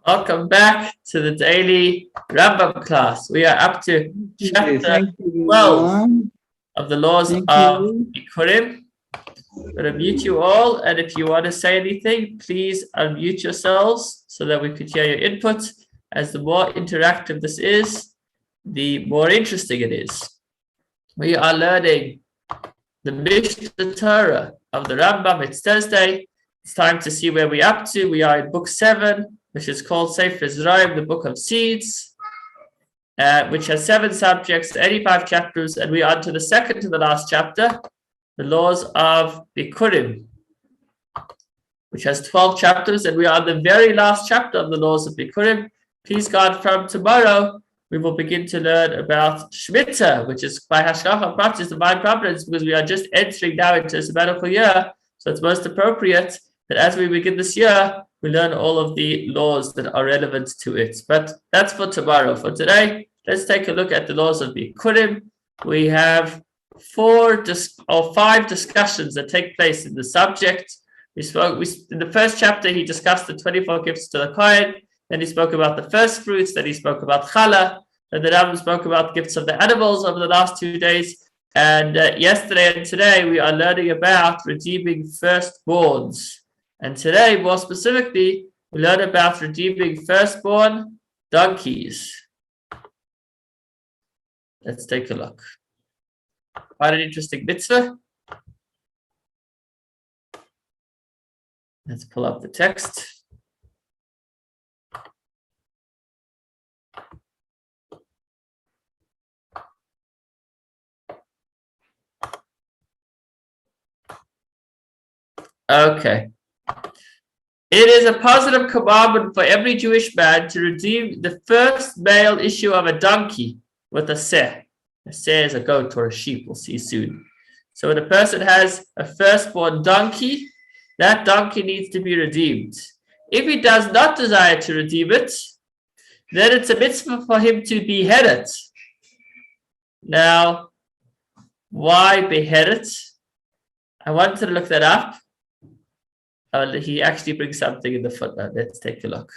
Welcome back to the daily Rambam class. We are up to chapter 12 of the laws of Bikurim. I'm going to mute you all, and if you want to say anything, please unmute yourselves so that we could hear your input. As the more interactive this is, the more interesting it is. We are learning the Mishnah Torah of the Rambam. It's Thursday. It's time to see where we're up to. We are in book 7, which is called Sefer Zraim, the book of seeds, which has 7 subjects, 85 chapters, and we are on to the second to the last chapter, the laws of Bikurim, which has 12 chapters, and we are on the very last chapter of the laws of Bikurim. Please God, from tomorrow, we will begin to learn about Shemitah, which is by Hashgacha Pratis, divine providence, because we are just entering now into a sabbatical year, so it's most appropriate that as we begin this year, we learn all of the laws that are relevant to it. But that's for tomorrow. For today, let's take a look at the laws of Bikurim. We have 5 discussions that take place in the subject. In the first chapter, he discussed the 24 gifts to the Kohen. Then he spoke about the first fruits. Then he spoke about challah. Then the Rambam spoke about gifts of the animals over the last 2 days. And yesterday and today, we are learning about redeeming firstborns. And today, more specifically, we learn about redeeming firstborn donkeys. Let's take a look. Quite an interesting mitzvah. Let's pull up the text. Okay. It is a positive commandment for every Jewish man to redeem the first male issue of a donkey with a seh. A seh is a goat or a sheep, we'll see soon. So when a person has a firstborn donkey, that donkey needs to be redeemed. If he does not desire to redeem it, then it's a mitzvah for him to behead it. Now, why behead it? I wanted to look that up. He actually brings something in the footnote. Let's take a look.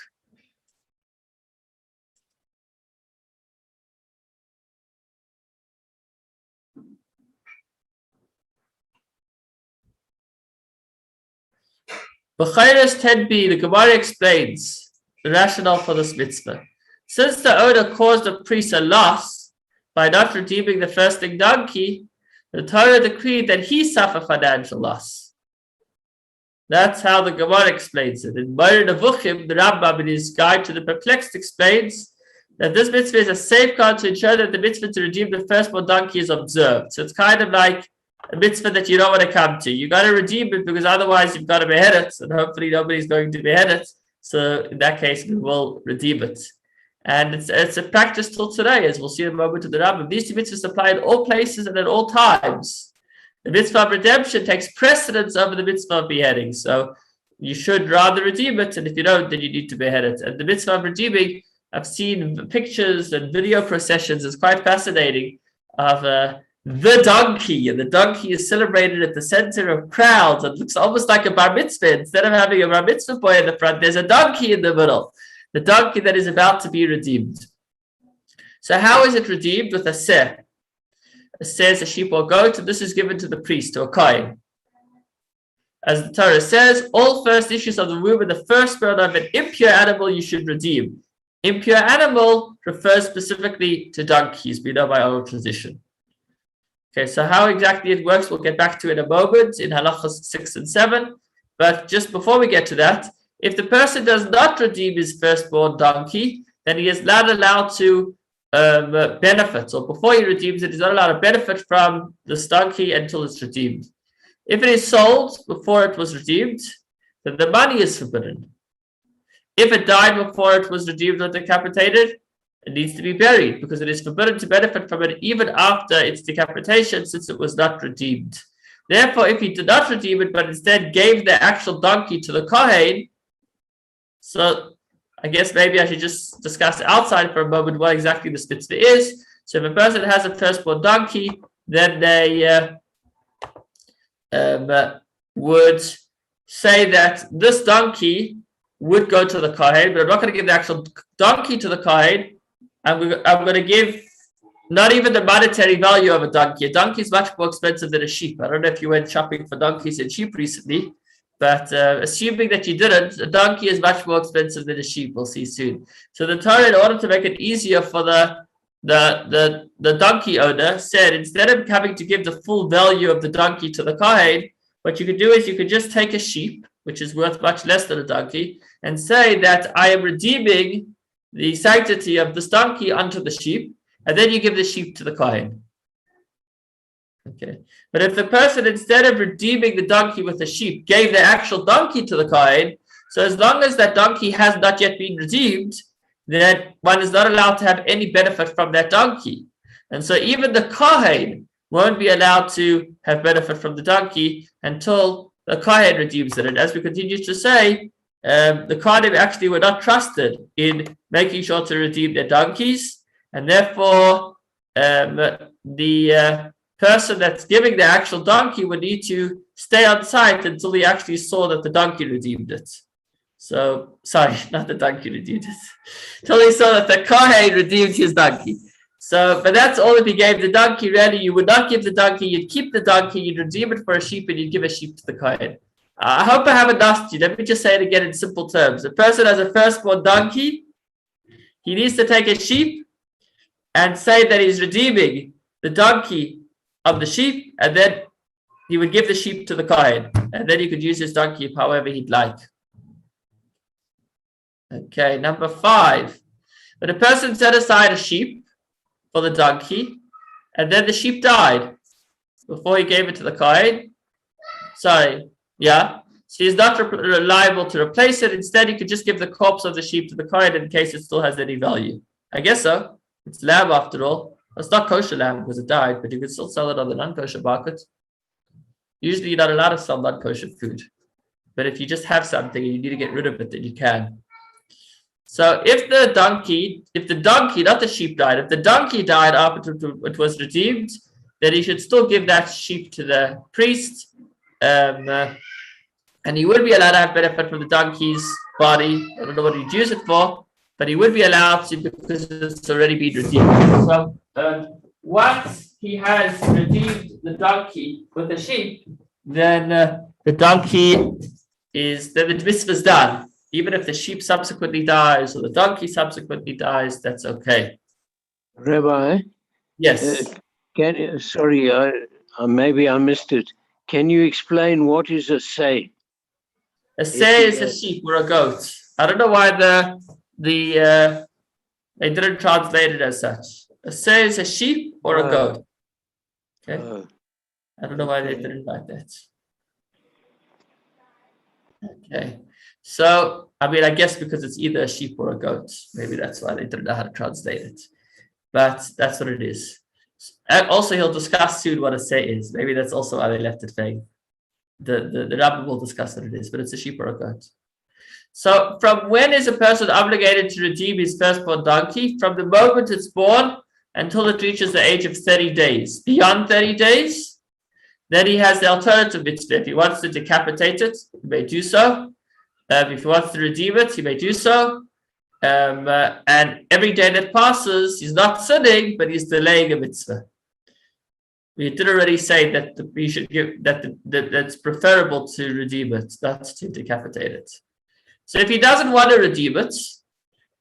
B'chayres 10b, the Gemara explains the rationale for this mitzvah. Since the owner caused the priest a loss by not redeeming the firstling donkey, the Torah decreed that he suffer financial loss. That's how the Gemara explains it. In Moreh Nevuchim, the Rambam, in his guide to the perplexed, explains that this mitzvah is a safeguard to ensure that the mitzvah to redeem the firstborn donkey is observed. So it's kind of like a mitzvah that you don't want to come to. You got to redeem it because otherwise you've got to behead it, and hopefully nobody's going to behead it. So in that case, we will redeem it. And it's a practice till today, as we'll see in a moment of the Rambam. These 2 mitzvahs apply in all places and at all times. The mitzvah of redemption takes precedence over the mitzvah of beheading. So you should rather redeem it, and if you don't, then you need to behead it. And the mitzvah of redeeming, I've seen pictures and video processions. It's quite fascinating of the donkey, and the donkey is celebrated at the center of crowds. It looks almost like a bar mitzvah. Instead of having a bar mitzvah boy in the front, there's a donkey in the middle. The donkey that is about to be redeemed. So how is it redeemed? With a seh. A seh is a sheep or goat, and this is given to the priest, to a kohen. As the Torah says, all first issues of the womb and the firstborn of an impure animal you should redeem. Impure animal refers specifically to donkeys, we know by oral tradition. Okay, so how exactly it works, we'll get back to in a moment in halachas 6 and 7. But just before we get to that, if the person does not redeem his firstborn donkey, then he is not allowed to benefit. So before he redeems it, he's not allowed to benefit from this donkey until it's redeemed. If it is sold before it was redeemed, then the money is forbidden. If it died before it was redeemed or decapitated, it needs to be buried because it is forbidden to benefit from it even after its decapitation, since it was not redeemed. Therefore, if he did not redeem it, but instead gave the actual donkey to the Kohen, so I guess maybe I should just discuss outside for a moment what exactly this mitzvah is. So if a person has a firstborn donkey, then they would say that this donkey would go to the Kohen, but I'm not going to give the actual donkey to the Kohen. I'm going to give not even the monetary value of a donkey. A donkey is much more expensive than a sheep. I don't know if you went shopping for donkeys and sheep recently, but assuming that you didn't, a donkey is much more expensive than a sheep. We'll see soon. So the Torah, in order to make it easier for the donkey owner, said instead of having to give the full value of the donkey to the Kohen, what you could do is you could just take a sheep, which is worth much less than a donkey, and say that I am redeeming the sanctity of this donkey unto the sheep, and then you give the sheep to the Kohen. Okay. But if the person, instead of redeeming the donkey with the sheep, gave the actual donkey to the Kohen, so as long as that donkey has not yet been redeemed, then one is not allowed to have any benefit from that donkey. And so even the Kohen won't be allowed to have benefit from the donkey until the Kohen redeems it. And as we continue to say, the Kohanim actually were not trusted in making sure to redeem their donkeys, and therefore the person that's giving the actual donkey would need to stay on site until he actually saw that the donkey redeemed it. So, sorry, not the donkey redeemed it. Until he saw that the Kohen redeemed his donkey. So, but that's all if he gave the donkey. Really, you would not give the donkey, you'd keep the donkey, you'd redeem it for a sheep, and you'd give a sheep to the Kohen. I hope I haven't lost you. Let me just say it again in simple terms. A person has a firstborn donkey, he needs to take a sheep and say that he's redeeming the donkey of the sheep, and then he would give the sheep to the Kohen, and then he could use his donkey however he'd like. Okay, number 5. When a person set aside a sheep for the donkey, and then the sheep died before he gave it to the Kohen. So he's not liable to replace it. Instead, he could just give the corpse of the sheep to the Kohen in case it still has any value. I guess so. It's lamb after all. It's not kosher lamb because it died, but you can still sell it on the non-kosher market. Usually, you're not allowed to sell non-kosher food. But if you just have something and you need to get rid of it, then you can. So if the donkey, not the sheep died, if the donkey died after it was redeemed, then he should still give that sheep to the priest. And he would be allowed to have benefit from the donkey's body. I don't know what he'd use it for, but he would be allowed to because it's already been redeemed. So once he has redeemed the donkey with the sheep, then the mitzvah is done. Even if the sheep subsequently dies or the donkey subsequently dies, that's okay. Rabbi? Yes. Maybe I missed it. Can you explain what is a say? A say is a sheep or a goat. I don't know why they didn't translate it as such. A say is a sheep or a goat. Okay. I don't know why they didn't like that. Okay. So, I guess because it's either a sheep or a goat. Maybe that's why they didn't know how to translate it. But that's what it is. And also, he'll discuss soon what a say is. Maybe that's also why they left it vague. The rabbi will discuss what it is, but it's a sheep or a goat. So, from when is a person obligated to redeem his firstborn donkey? From the moment it's born until it reaches the age of 30 days. Beyond 30 days, then he has the alternative mitzvah. If he wants to decapitate it, he may do so. If he wants to redeem it, he may do so. And every day that passes, he's not sinning, but he's delaying a mitzvah. We did already say that we should give that's preferable to redeem it, not to decapitate it. So if he doesn't want to redeem it,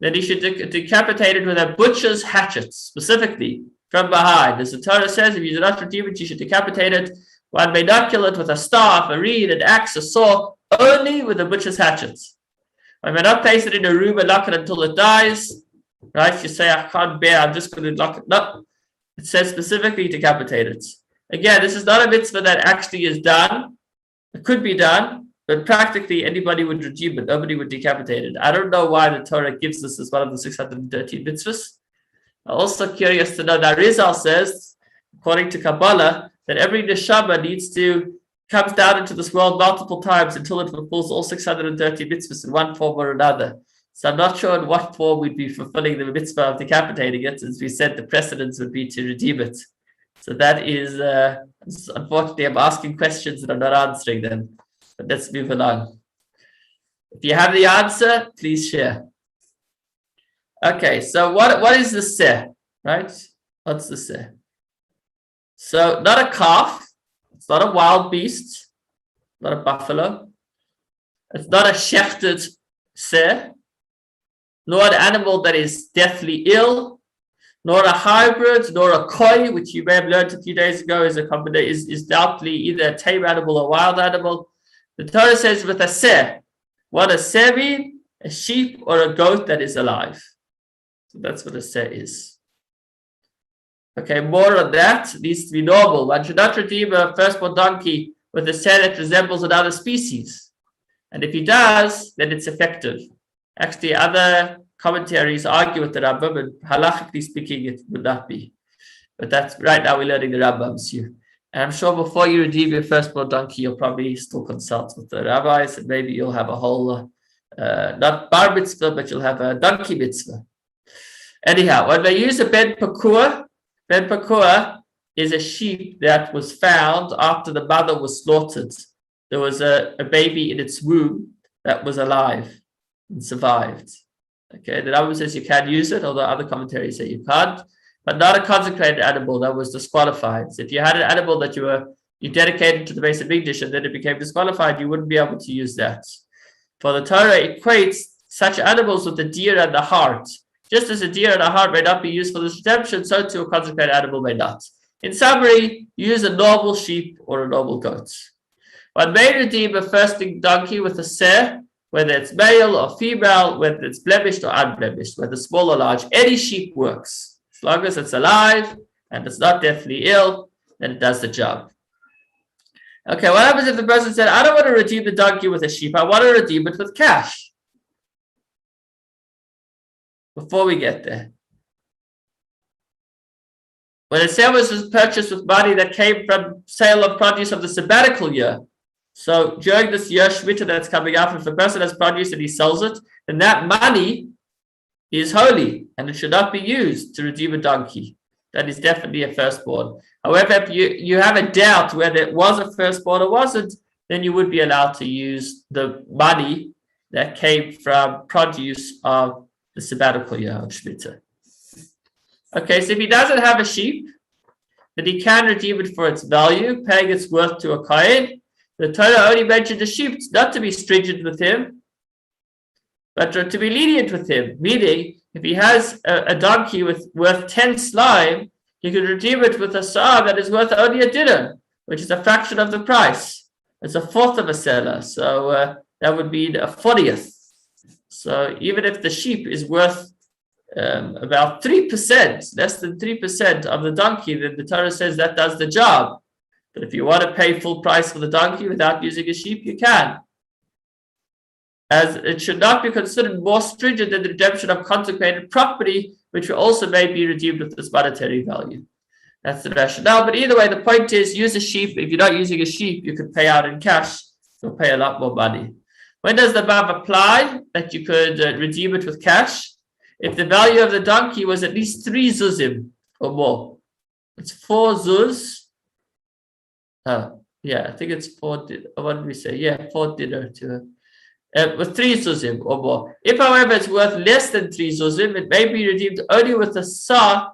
then he should decapitate it with a butcher's hatchet, specifically from behind. As the Torah says, if you do not redeem it, you should decapitate it. One may not kill it with a staff, a reed, an axe, a saw, only with a butcher's hatchet. One may not place it in a room and lock it until it dies. Right? You say, I can't bear, I'm just going to lock it. No. It says specifically decapitate it. Again, this is not a mitzvah that actually is done. It could be done, but practically anybody would redeem it. Nobody would decapitate it. I don't know why the Torah gives this as one of the 613 mitzvahs. I'm also curious to know that Rizal says, according to Kabbalah, that every neshama comes down into this world multiple times until it fulfills all 630 mitzvahs in one form or another. So I'm not sure in what form we'd be fulfilling the mitzvah of decapitating it. As we said, the precedence would be to redeem it. So that is, unfortunately, I'm asking questions and I'm not answering them. But let's move along. If you have the answer, please share. Okay, so what is the seh, right? What's the seh? So not a calf, it's not a wild beast, not a buffalo, it's not a shechted seh, nor an animal that is deathly ill, nor a hybrid, nor a koi, which you may have learned a few days ago is a combination, is doubtfully either a tame animal or a wild animal. The Torah says with a seh. What does seh mean? A sheep or a goat that is alive. So that's what a seh is. Okay, more on that needs to be normal. One should not redeem a firstborn donkey with a seh that resembles another species. And if he does, then it's effective. Actually, other commentaries argue with the Rambam, and halachically speaking, it would not be. But that's right now we're learning the Rambam's view. And I'm sure before you redeem your firstborn donkey, you'll probably still consult with the rabbis, and maybe you'll have a whole, not bar mitzvah, but you'll have a donkey mitzvah. Anyhow, when they use a ben pakua is a sheep that was found after the mother was slaughtered. There was a baby in its womb that was alive and survived. Okay, the Rambam says you can use it, although other commentaries say you can't. But not a consecrated animal that was disqualified. So if you had an animal that you dedicated to the base of English and then it became disqualified, you wouldn't be able to use that. For the Torah equates such animals with the deer and the hart. Just as a deer and a hart may not be used for this redemption, so too a consecrated animal may not. In summary, use a normal sheep or a normal goat. One may redeem a firstling donkey with a seh, whether it's male or female, whether it's blemished or unblemished, whether small or large. Any sheep works. As long as it's alive and it's not deathly ill, then it does the job. Okay, what happens if the person said, I don't want to redeem the donkey with a sheep, I want to redeem it with cash? Before we get there. When a sale was purchased with money that came from sale of produce of the sabbatical year, so during this year, Shemitah that's coming up, if a person has produce and he sells it, then that money is holy and it should not be used to redeem a donkey. That is definitely a firstborn. However, if you have a doubt whether it was a firstborn or wasn't, then you would be allowed to use the money that came from produce of the sabbatical year of Shemitah. Okay, so if he doesn't have a sheep, then he can redeem it for its value, paying its worth to a kohen. The Torah only mentioned the sheep, not to be stringent with him, but to be lenient with him. Meaning, if he has a donkey worth 10 slime, he could redeem it with a sa'ah that is worth only a dinar, which is a fraction of the price. It's a fourth of a seller, so that would be a 40th. So even if the sheep is worth about 3%, less than 3% of the donkey, then the Torah says that does the job. But if you want to pay full price for the donkey without using a sheep, you can. As it should not be considered more stringent than the redemption of consecrated property, which also may be redeemed with this monetary value. That's the rationale. But either way, the point is, use a sheep. If you're not using a sheep, you could pay out in cash. You'll pay a lot more money. When does the Bab apply that you could redeem it with cash? If the value of the donkey was at least 3 zuzim or more. It's 4 zuz. Yeah, I think it's 4. What did we say? Yeah, 4 dinar to with 3 zuzim or more. If, however, it's worth less than 3 zuzim, it may be redeemed only with a seh,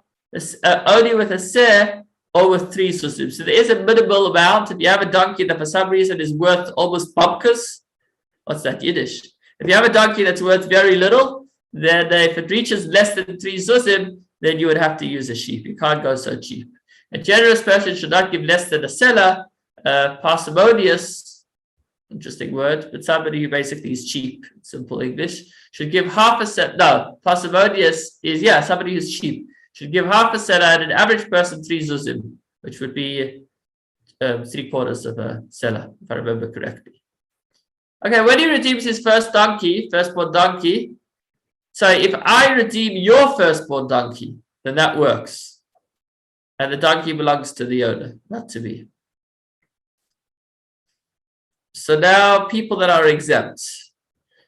or with 3 zuzim. So there is a minimal amount. If you have a donkey that for some reason is worth almost babkas, what's that, Yiddish? If you have a donkey that's worth very little, then if it reaches less than 3 zuzim, then you would have to use a sheep. You can't go so cheap. A generous person should not give less than a seller. Parsimonious, interesting word, but somebody who basically is cheap, simple English, should give half a set. No, parsimonious is, somebody who's cheap, should give half a seller and an average person 3 zuzim, which would be 3/4 of a seller, if I remember correctly. Okay, when he redeems his firstborn donkey, so if I redeem your firstborn donkey, then that works. And the donkey belongs to the owner, not to me. So now people that are exempt.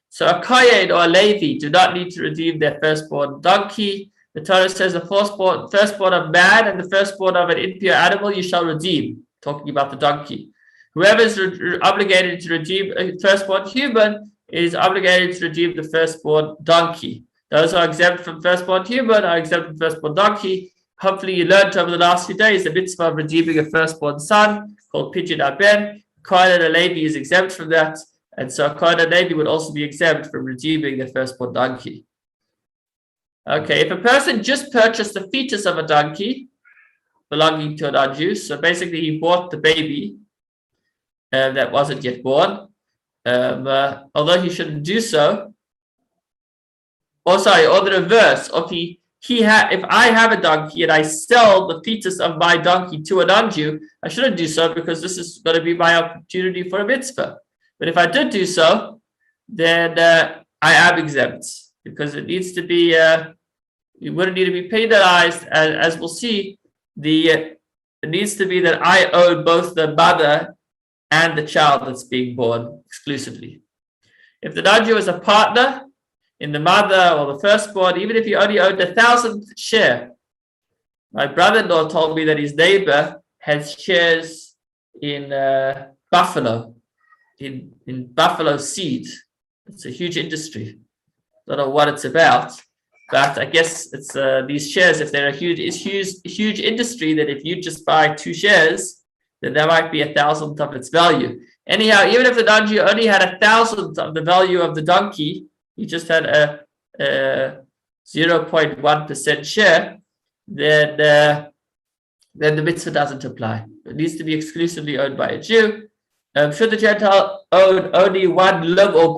So a kohen or a Levi do not need to redeem their firstborn donkey. The Torah says the firstborn of man and the firstborn of an impure animal you shall redeem, talking about the donkey. Whoever is obligated to redeem a firstborn human is obligated to redeem the firstborn donkey. Those who are exempt from firstborn human are exempt from firstborn donkey. Hopefully you learned over the last few days the mitzvah of redeeming a firstborn son called Pidyon Haben. Kohen and Levi is exempt from that, and so Kohen and Levi would also be exempt from redeeming the firstborn donkey. Okay, if a person just purchased the fetus of a donkey belonging to a non-Jew, so basically he bought the baby that wasn't yet born, although he shouldn't do so. Or the reverse. If I have a donkey and I sell the fetus of my donkey to a non-Jew, I shouldn't do so because this is going to be my opportunity for a mitzvah. But if I did do so, then I am exempt because it needs to be. You wouldn't need to be penalized, as we'll see. It needs to be that I own both the mother and the child that's being born exclusively. If the non-Jew is a partner in the mother or the firstborn, even if he only owned 1,000th share. My brother-in-law told me that his neighbor has shares in buffalo, in buffalo seed. It's a huge industry. Don't know what it's about, but I guess it's these shares. If they're a huge industry, that if you just buy 2 shares, then there might be 1,000th of its value. Anyhow, even if the non-Jew only had 1,000th of the value of the donkey, he just had a 0.1% share, then the mitzvah doesn't apply. It needs to be exclusively owned by a Jew. Should the Gentile own only one limb or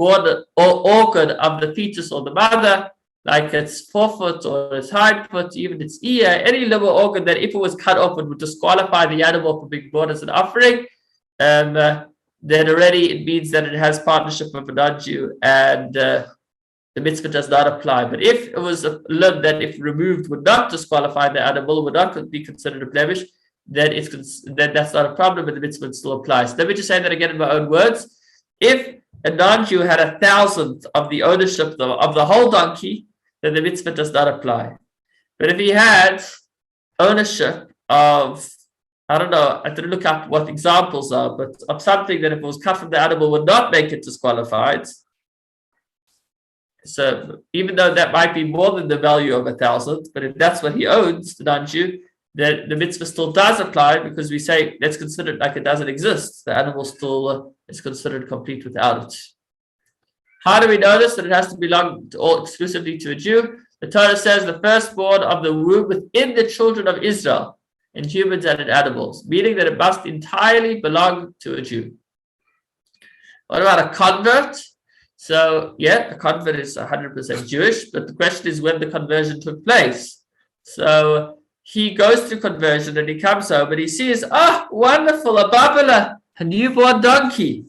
organ of the fetus or the mother, like its forefoot or its hind foot, even its ear, any limb or organ that if it was cut off, it would disqualify the animal from being brought as an offering, then already it means that it has partnership with a non-Jew and the mitzvah does not apply. But if it was a limb that, if removed, would not disqualify the animal, would not be considered a blemish, then that's not a problem, but the mitzvah still applies. Let me just say that again in my own words. If a non-Jew had 1,000th of the ownership of the whole donkey, then the mitzvah does not apply. But if he had ownership of, I don't know, I didn't look up what examples are, but of something that if it was cut from the animal would not make it disqualified. So even though that might be more than the value of 1,000th, but if that's what he owns, the non-Jew, then the mitzvah still does apply because we say let's consider it like it doesn't exist. The animal still is considered complete without it. How do we know this? That it has to belong exclusively to a Jew? The Torah says the firstborn of the womb within the children of Israel, in humans and in animals, meaning that it must entirely belong to a Jew. What about a convert? So, yeah, a convert is 100% Jewish, but the question is when the conversion took place. So he goes through conversion and he comes home and he sees, wonderful, a babala, a newborn donkey.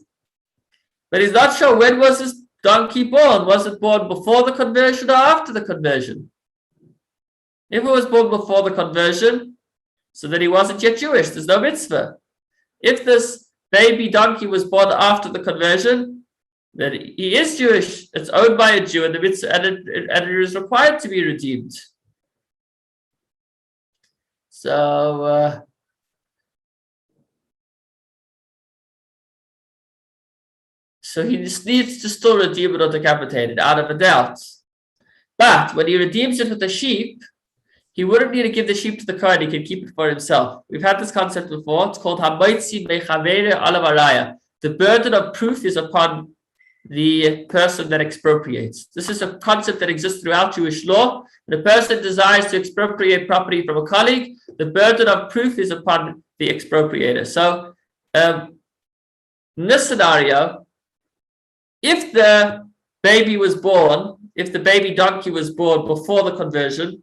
But he's not sure when was this donkey born. Was it born before the conversion or after the conversion? If it was born before the conversion, so that he wasn't yet Jewish, there's no mitzvah. If this baby donkey was born after the conversion, then he is Jewish. It's owned by a Jew, and the mitzvah and it is required to be redeemed. So he just needs to still redeem it or decapitate it, out of a doubt. But when he redeems it with a sheep, he wouldn't need to give the sheep to the Kohen. He can keep it for himself. We've had this concept before. It's called Hamoitzi Mechavere Alav Araya. The burden of proof is upon the person that expropriates. This is a concept that exists throughout Jewish law. When a person desires to expropriate property from a colleague, the burden of proof is upon the expropriator. So in this scenario, if the baby donkey was born before the conversion,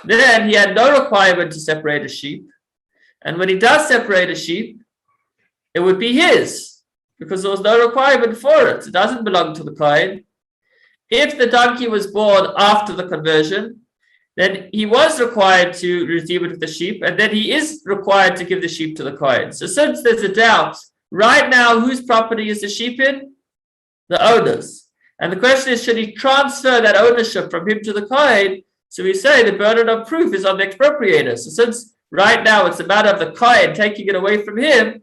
then he had no requirement to separate a sheep. And when he does separate a sheep, it would be his, because there was no requirement for it. It doesn't belong to the Kohen. If the donkey was born after the conversion, then he was required to redeem it with the sheep, and then he is required to give the sheep to the Kohen. So since there's a doubt, right now, whose property is the sheep in? The owner's. And the question is, should he transfer that ownership from him to the Kohen? So we say the burden of proof is on the expropriator. So since right now it's a matter of the Kohen taking it away from him,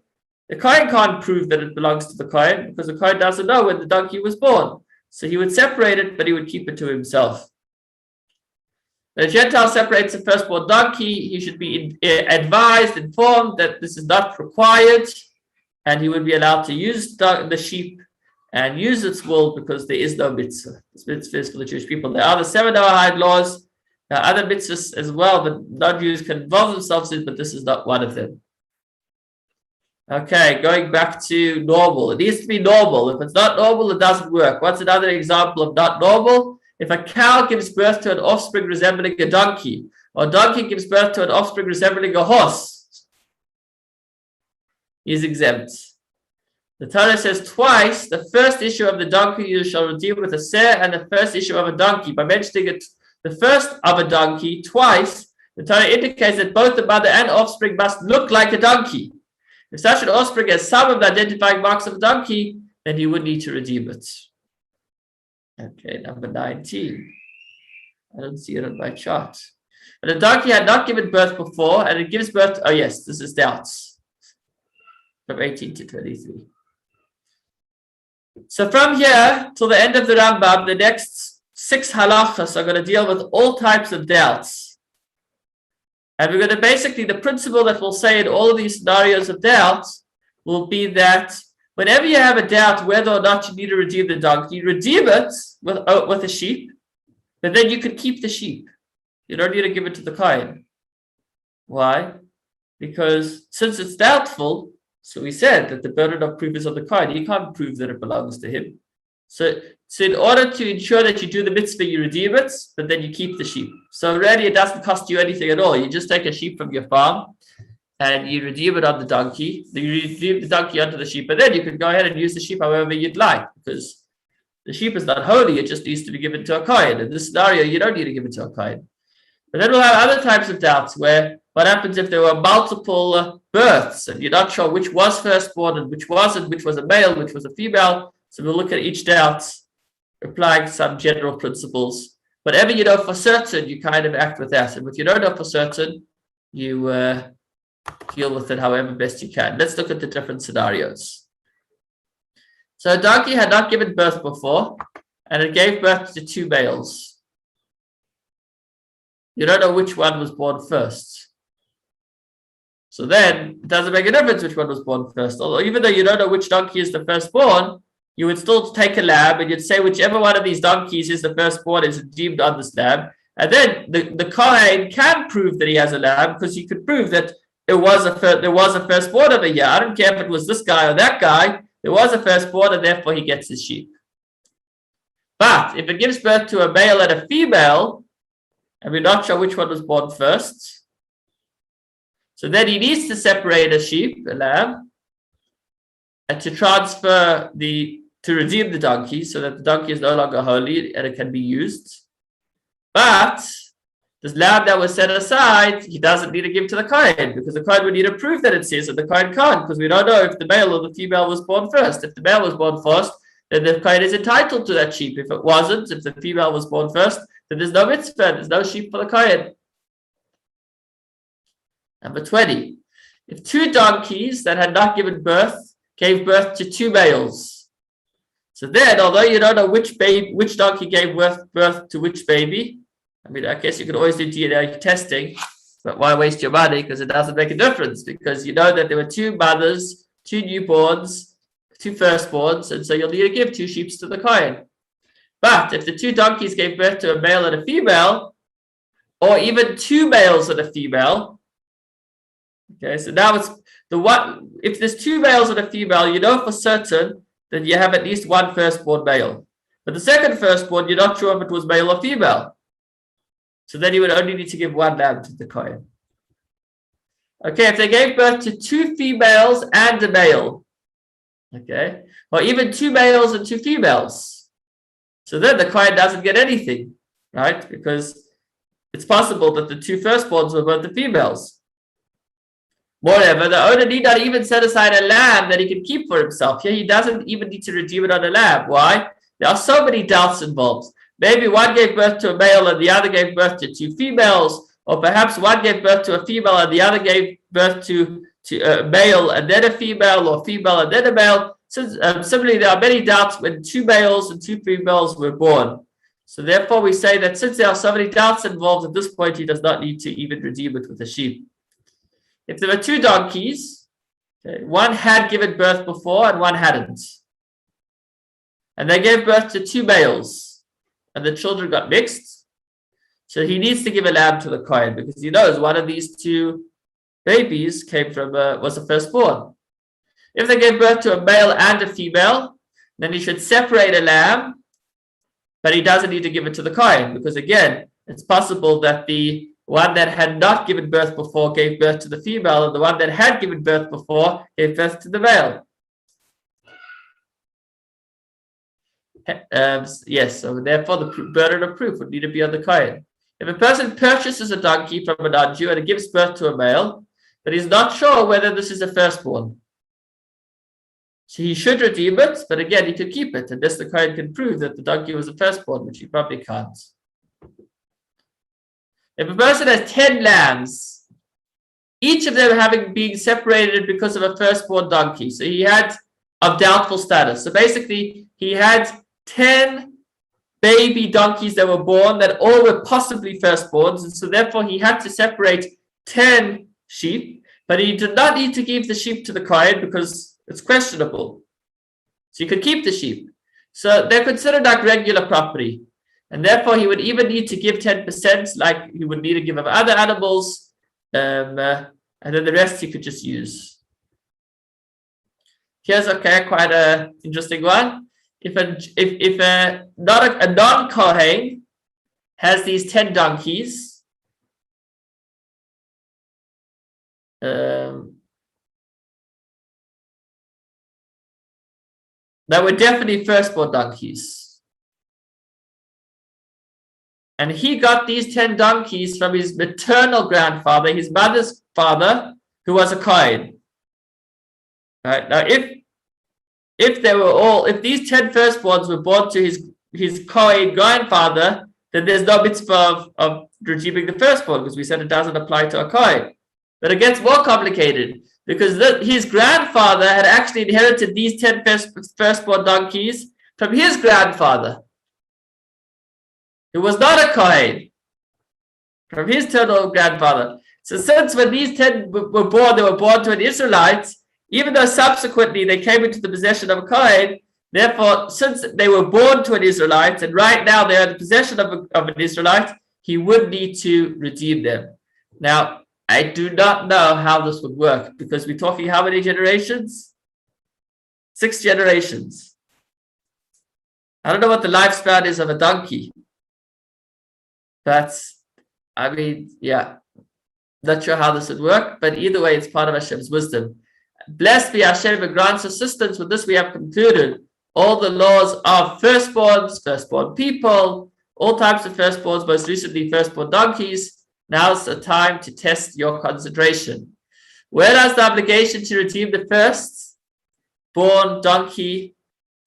The Kohen can't prove that it belongs to the Kohen because the Kohen doesn't know when the donkey was born. So he would separate it, but he would keep it to himself. When a Gentile separates a firstborn donkey, he should be advised, informed that this is not required, and he would be allowed to use the sheep and use its wool because there is no mitzvah. This mitzvah is for the Jewish people. There are the 7 Noahide laws. There are other mitzvahs as well that non-Jews can involve themselves in, but this is not one of them. Okay, going back to normal. It needs to be normal. If it's not normal, it doesn't work. What's another example of not normal? If a cow gives birth to an offspring resembling a donkey, or a donkey gives birth to an offspring resembling a horse, he is exempt. The Torah says twice, the first issue of the donkey you shall redeem with a seh, and the first issue of a donkey. By mentioning it, the first of a donkey twice, the Torah indicates that both the mother and offspring must look like a donkey. If such an offspring has some of the identifying marks of a donkey, then he would need to redeem it. Okay, number 19. I don't see it on my chart. But a donkey had not given birth before, and it gives birth. Oh, yes, this is doubts. From 18 to 23. So from here till the end of the Rambam, the next 6 halachas are going to deal with all types of doubts. And we're going to basically, the principle that we'll say in all of these scenarios of doubts will be that whenever you have a doubt whether or not you need to redeem the donkey, you redeem it with a sheep, but then you could keep the sheep. You don't need to give it to the Kohen. Why? Because since it's doubtful, so we said that the burden of proof is on the Kohen. He can't prove that it belongs to him. So in order to ensure that you do the mitzvah, you redeem it, but then you keep the sheep. So really, it doesn't cost you anything at all. You just take a sheep from your farm, and you redeem it on the donkey. You redeem the donkey onto the sheep, but then you can go ahead and use the sheep however you'd like, because the sheep is not holy. It just needs to be given to a Kohen. In this scenario, you don't need to give it to a Kohen. But then we'll have other types of doubts where what happens if there were multiple births and you're not sure which was firstborn and which wasn't, which was a male, which was a female. So we'll look at each doubt, applying some general principles. Whatever you know for certain, you kind of act with that. And if you don't know for certain, you deal with it however best you can. Let's look at the different scenarios. So a donkey had not given birth before, and it gave birth to 2 males. You don't know which one was born first. So then it doesn't make a difference which one was born first. Although even though you don't know which donkey is the firstborn, you would still take a lamb and you'd say whichever one of these donkeys is the firstborn is redeemed on this lamb. And then the Kohen can prove that he has a lamb because he could prove that there was a firstborn over here. I don't care if it was this guy or that guy. There was a firstborn, and therefore he gets his sheep. But if it gives birth to a male and a female, and we're not sure which one was born first, so then he needs to separate a sheep, a lamb, and to redeem the donkey, so that the donkey is no longer holy and it can be used. But this lamb that was set aside, he doesn't need to give to the Kohen, because the Kohen would need to prove that it says that the Kohen can't, because we don't know if the male or the female was born first. If the male was born first, then the Kohen is entitled to that sheep. If it wasn't, if the female was born first, then there's no mitzvah, there's no sheep for the Kohen. Number 20. If 2 donkeys that had not given birth gave birth to 2 males. So then, although you don't know which donkey gave birth to which baby, I mean, I guess you could always do DNA testing, but why waste your money? Because it doesn't make a difference, because you know that there were 2 mothers, 2 newborns, 2 firstborns, and so you'll need to give 2 sheep to the Kohen. But if the 2 donkeys gave birth to a male and a female, or even 2 males and a female, okay, so now it's if there's 2 males and a female, you know for certain that you have at least 1 firstborn male. But the second firstborn, you're not sure if it was male or female. So then you would only need to give 1 lamb to the Kohen. Okay, if they gave birth to 2 females and a male, okay, or even 2 males and 2 females, so then the Kohen doesn't get anything, right? Because it's possible that the 2 firstborns were both the females. Moreover, the owner need not even set aside a lamb that he can keep for himself. Here, he doesn't even need to redeem it on a lamb. Why? There are so many doubts involved. Maybe one gave birth to a male and the other gave birth to 2 females, or perhaps one gave birth to a female and the other gave birth to to a male and then a female, or female and then a male. Since, similarly, there are many doubts when 2 males and 2 females were born. So therefore, we say that since there are so many doubts involved at this point, he does not need to even redeem it with a sheep. If there were 2 donkeys, okay, one had given birth before and one hadn't, and they gave birth to 2 males, and the children got mixed, so he needs to give a lamb to the Kohen because he knows one of these 2 babies came from was a firstborn. If they gave birth to a male and a female, then he should separate a lamb, but he doesn't need to give it to the Kohen because, again, it's possible that the one that had not given birth before gave birth to the female, and the one that had given birth before gave birth to the male. Yes, so therefore the burden of proof would need to be on the Kohen. If a person purchases a donkey from a non-Jew and it gives birth to a male, but he's not sure whether this is a firstborn, so he should redeem it, but again, he could keep it unless the Kohen can prove that the donkey was a firstborn, which he probably can't. If a person has 10 lambs, each of them having been separated because of a firstborn donkey, so he had of doubtful status. So basically, he had 10 baby donkeys that were born that all were possibly firstborns, and so therefore he had to separate 10 sheep, but he did not need to give the sheep to the Kohen because it's questionable. So you could keep the sheep. So they're considered like regular property. And therefore, he would even need to give 10% like he would need to give of other animals. And then the rest he could just use. Here's quite an interesting one. If a non-Kohen has these 10 donkeys, that were definitely firstborn donkeys. And he got these 10 donkeys from his maternal grandfather, his mother's father, who was a Kohen. Right? Now, if these 10 firstborns were born to his Kohen grandfather, then there's no mitzvah of redeeming the firstborn because we said it doesn't apply to a Kohen. But it gets more complicated because his grandfather had actually inherited these 10 firstborn donkeys from his grandfather, who was not a Kohen, from his eternal grandfather. So since when these 10 were born, they were born to an Israelite, even though subsequently they came into the possession of a Kohen, therefore, since they were born to an Israelite, and right now they are in the possession of an Israelite, he would need to redeem them. Now, I do not know how this would work because we're talking how many generations? 6 generations. I don't know what the lifespan is of a donkey. But, I mean, yeah, not sure how this would work, but either way, it's part of Hashem's wisdom. Blessed be Hashem and grants assistance. With this, we have concluded all the laws of firstborns, firstborn people, all types of firstborns, most recently firstborn donkeys. Now's the time to test your concentration. Where does the obligation to redeem the firstborn donkey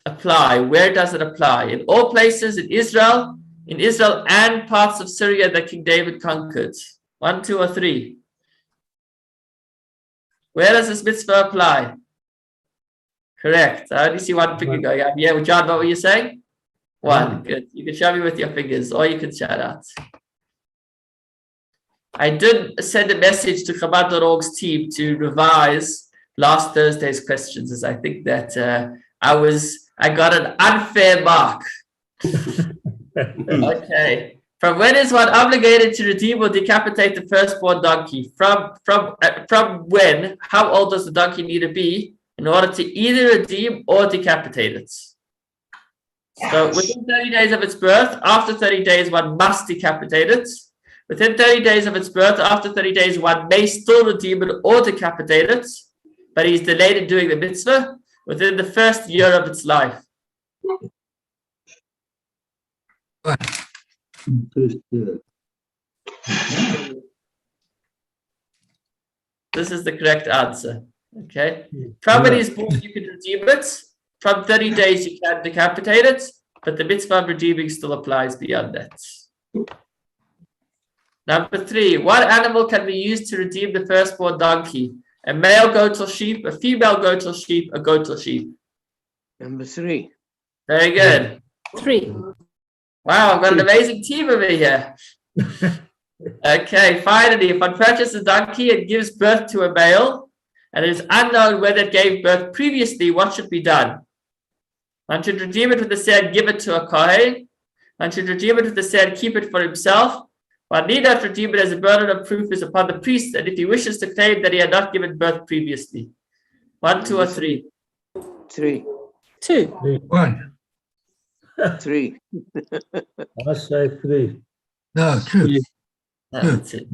apply? Where does it apply? In all places in Israel and parts of Syria that King David conquered. 1, 2, or 3. Where does this mitzvah apply? Correct. I only see one finger going up. Yeah, John, what were you saying? 1. Good. You can show me with your fingers or you can shout out. I did send a message to Chabad.org's team to revise last Thursday's questions, as I think that I got an unfair mark. Okay. From when is one obligated to redeem or decapitate the firstborn donkey? From when? How old does the donkey need to be in order to either redeem or decapitate it? So within 30 days of its birth, after 30 days, one must decapitate it. Within 30 days of its birth, after 30 days, one may still redeem it or decapitate it, but he's delayed in doing the mitzvah within the first year of its life. This is the correct answer. Okay. From when he's born, you can redeem it. From 30 days, you can decapitate it, but the mitzvah of redeeming still applies beyond that. Number 3, what animal can be used to redeem the firstborn donkey? A male goat or sheep, a female goat or sheep, a goat or sheep. Number 3. Very good. 3. Wow, I've got an amazing team over here. Okay, finally, if one purchases a donkey and gives birth to a male, and it is unknown whether it gave birth previously, what should be done? One should redeem it with the sale, give it to a kohen. One should redeem it with the sale, keep it for himself. One need not redeem it, as a burden of proof is upon the priest, and if he wishes to claim that he had not given birth previously. 1, 2, or 3? 3. 2. 1. 3. I say 3. No, 2. That's it.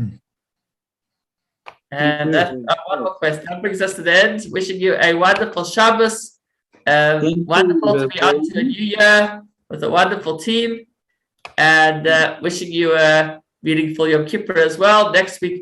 And that's one more question. That brings us to the end. Wishing you a wonderful Shabbos. Wonderful to be on to the new year with a wonderful team. And wishing you a meaningful Yom Kippur as well. Next week,